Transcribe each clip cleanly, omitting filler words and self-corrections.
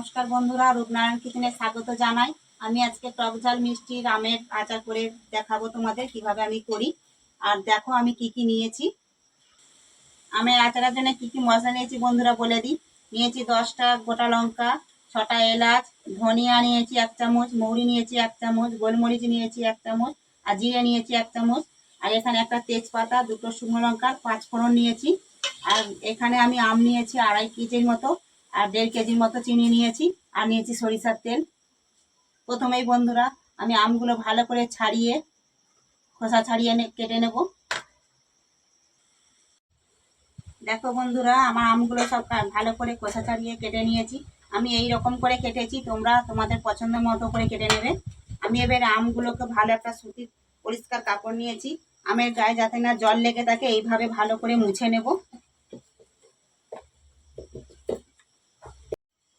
নমস্কার বন্ধুরা, রূপনারায়ণ কিচেনে স্বাগত জানাই। আমি আজকে টক ঝাল মিষ্টির আমের আচার করে দেখাবো তোমাদের কিভাবে আমি করি। আর দেখো আমি কি কি নিয়েছি। আমের আচারের জন্য কি কি মশলা নিয়েছি বন্ধুরা বলে দিই। নিয়েছি 10টা গোটা লঙ্কা, 6টা এলাচ, ধনিয়া নিয়েছি 1 চামচ, মৌরি নিয়েছি 1 চামচ, গোলমরিচ নিয়েছি 1 চামচ, আর জিরে নিয়েছি 1 চামচ। আর এখানে একটা তেজপাতা, 2টো শুকনো লঙ্কা, 5 ফোড়ন নিয়েছি। আর এখানে আমি আম নিয়েছি 2.5 কেজির মতো, আর 1.5 কেজির মতো চিনি নিয়েছি, আর নিয়েছি সরিষার তেল। প্রথমেই বন্ধুরা আমি আমগুলো ভালো করে ছাড়িয়ে খোসা ছাড়িয়ে কেটে নেব। দেখো বন্ধুরা আমার আমগুলো সব ভালো করে খোসা ছাড়িয়ে কেটে নিয়েছি। আমি এই রকম করে কেটেছি, তোমরা তোমাদের পছন্দ মতো করে কেটে নেবে। আমি এবার আমগুলোকে ভালো একটা সুতির পরিষ্কার কাপড় নিয়েছি, আমের গায়ে যাতে না জল লেগে থাকে এইভাবে ভালো করে মুছে নেব।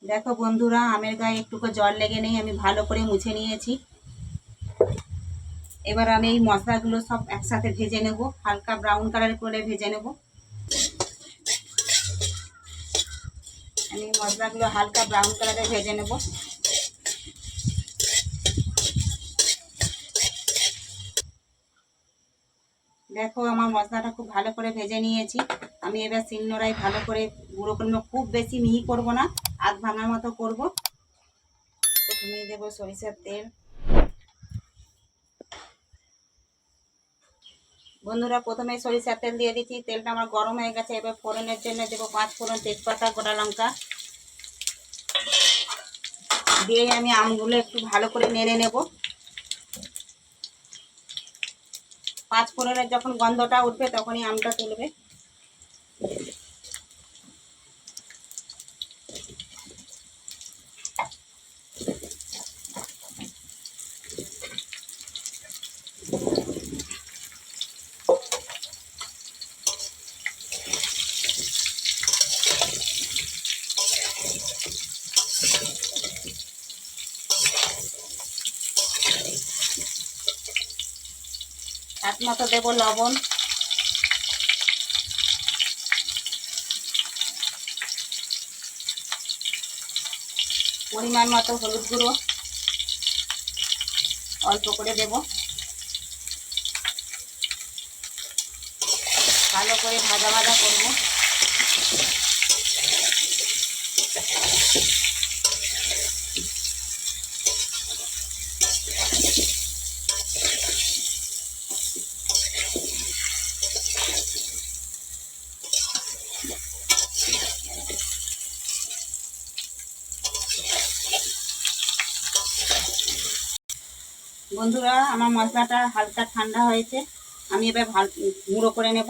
দেখো বন্ধুরা আমের গায়ে একটুকু জল লেগে নেই, আমি ভালো করে মুছে নিয়েছি। এবার আমি এই মশলাগুলো সব একসাথে ভেজে নেব, হালকা ব্রাউন কালার করে ভেজে নেব। আমি মশলাগুলো হালকা ব্রাউন কালারে ভেজে নেব। দেখো আমার মশলাটা খুব ভালো করে ভেজে নিয়েছি। আমি এবার শিলনোড়ায় ভালো করে গুঁড়ো করে নেব, খুব বেশি মিহি করব না, আধ ভাঙার মতো করব। প্রথমেই দেবো সরিষার তেল। বন্ধুরা প্রথমে সরিষার তেল দিয়ে দিচ্ছি, তেলটা আমার গরম হয়ে গেছে। এবার ফোড়নের জন্য দেবো 5 ফোড়ন, তেজপাতা, গোটা লঙ্কা দিয়ে আমি আমগুলো একটু ভালো করে নেড়ে নেব। 5 ফোড়নের যখন গন্ধটা উঠবে তখনই আমটা তুলবে। স্বাদ মতো দেবো লবণ, পরিমাণ মতো হলুদ গুঁড়ো অল্প করে দেব। ভালো করে ভাজা ভাজা করব। বন্ধুরা আমার মশলাটা হালকা ঠান্ডা হয়েছে, আমি এবার গুঁড়ো করে নেব।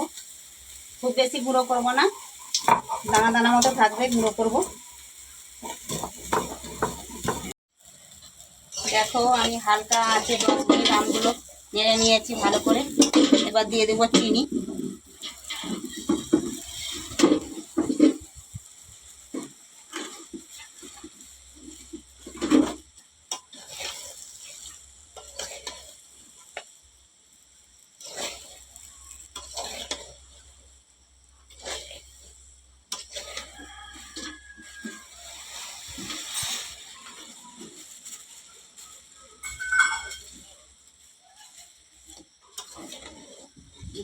খুব বেশি গুঁড়ো করব না, দানা দানা মতো থাকবে গুঁড়ো করব। দেখো আমি হালকা আছে 10 মিনিট আমগুলো নেড়ে নিয়েছি ভালো করে। এবার দিয়ে দেবো চিনি।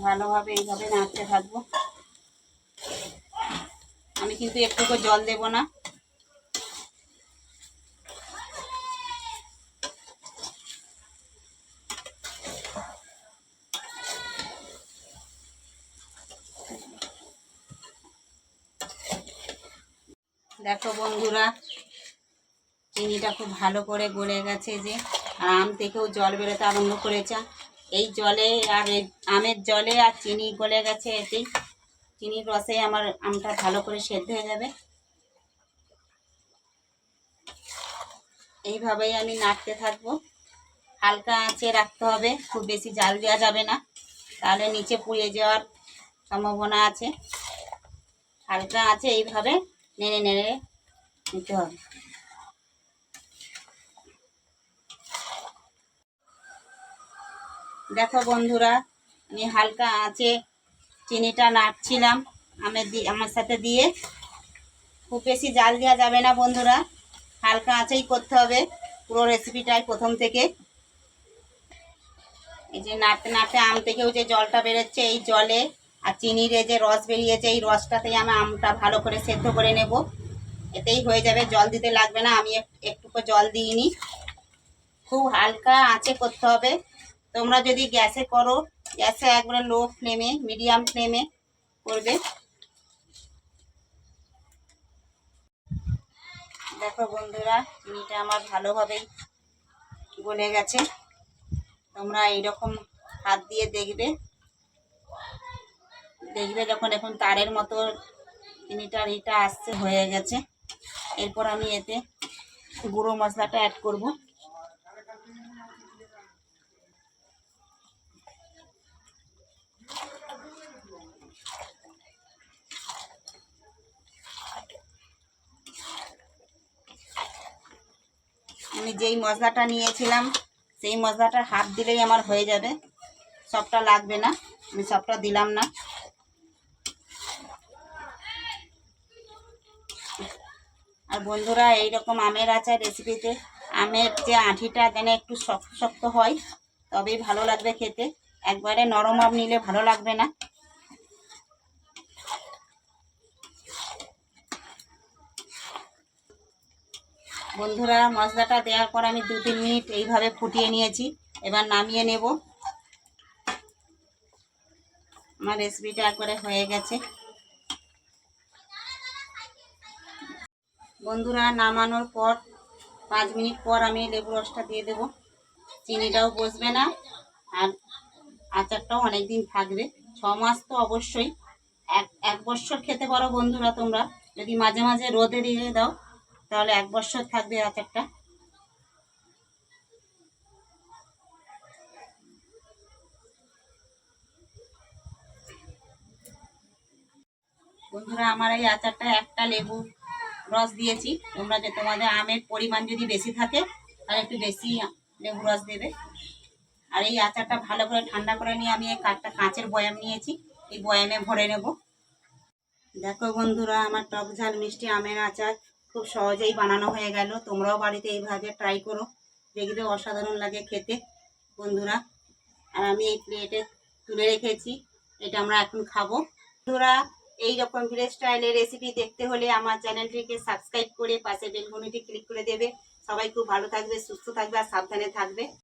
ভালোভাবে এইভাবে নাড়তে থাকবো। আমি কিন্তু একটুকু জল দেব না। দেখো বন্ধুরা চিনিটা খুব ভালো করে গলে গেছে, যে আম থেকেও জল বেরোতে আরম্ভ করেছে। এই জলে আর আমের জলে আর চিনি গলে গেছে, এতেই চিনির রসে আমার আমটা ভালো করে সেদ্ধ হয়ে যাবে। এইভাবেই আমি নাড়তে থাকবো, হালকা আঁচে রাখতে হবে, খুব বেশি জাল দেওয়া যাবে না, তাহলে নিচে পুড়ে যাওয়ার সম্ভাবনা আছে। হালকা আঁচে এইভাবে নেড়ে নেড়ে নিতে হবে। দেখো বন্ধুরা আমি হালকা আঁচে চিনিটা নাড়ছিলাম আমার সাথে দিয়ে। খুব বেশি জাল দেওয়া যাবে না বন্ধুরা, হালকা আঁচেই করতে হবে পুরো রেসিপিটাই প্রথম থেকে। এই যে নাড়তে নাড়তে আম থেকেও যে জলটা বেরোচ্ছে, এই জলে আর চিনির যে রস বেরিয়েছে, এই রসটাতেই আমি আমটা ভালো করে সেদ্ধ করে নেব। এতেই হয়ে যাবে, জল দিতে লাগবে না। আমি একটুকু জল দিইনি। খুব হালকা আঁচে করতে হবে। তোমরা যদি গ্যাসে করো, গ্যাসে একবারে লো ফ্লেমে, মিডিয়াম ফ্লেমে করবে। দেখো বন্ধুরা, চিনিটা আমার ভালোভাবেই গলে গেছে। তোমরা এইরকম হাত দিয়ে দেখবে, যখন এখন তারের মতো চিনিটার এটা আসছে, হয়ে গেছে। এরপর আমি এতে গুঁড়ো মশলাটা অ্যাড করব। আমি যেই মশলাটা নিয়েছিলাম সেই মশলাটার হাফ দিলেই আমার হয়ে যাবে, সবটা লাগবে না। আমি সবটা দিলাম না। আর বন্ধুরা, এইরকম আমের আচার রেসিপিতে আমের যে আঁঠিটা যেন একটু শক্ত শক্ত হয়, তবেই ভালো লাগবে খেতে। একবারে নরম আম নিলে ভালো লাগবে না। বন্ধুরা, মশলাটা দেওয়ার পর আমি 2-3 মিনিট এইভাবে ফুটিয়ে নিয়েছি। এবার নামিয়ে নেব। আমার রেসিপিটা একবারে হয়ে গেছে। বন্ধুরা, নামানোর পর 5 মিনিট পর আমি লেবু রসটা দিয়ে দেব। চিনিটাও বসবে না, আর আচারটাও অনেক দিন থাকবে। 6 মাস তো অবশ্যই, এক বছর খেতে পারো বন্ধুরা তোমরা। যদি মাঝে মাঝে রোদে দিয়ে দাও তাহলে 1 বছর থাকবে আচারটা। বন্ধুরা, আমার এই আচারটা একটা লেবু রস দিয়েছি। তোমরা যে তোমাদের আমের পরিমাণ যদি বেশি থাকে তাহলে একটু বেশি লেবু রস দেবে। আর এই আচারটা ভালো করে ঠান্ডা করে নিয়ে আমি একটা কাঁচের বয়াম নিয়েছি, এই বয়ামে ভরে নেব। দেখো বন্ধুরা, আমার টক ঝাল মিষ্টি আমের আচার খুব সহজেই বানানো হয়ে গেল। তোমরাও বাড়িতে এইভাবে ট্রাই করো, দেখবে অসাধারণ লাগে খেতে বন্ধুরা। আর আমি এই প্লেটে তুলে রেখেছি, এটা আমরা এখন খাবো। বন্ধুরা, এইরকম ভিলেজ স্টাইলের রেসিপি দেখতে হলে আমার চ্যানেলটিকে সাবস্ক্রাইব করে পাশে বেল ঘন্টিটি ক্লিক করে দেবে। সবাই খুব ভালো থাকবে, সুস্থ থাকবে আর সাবধানে থাকবে।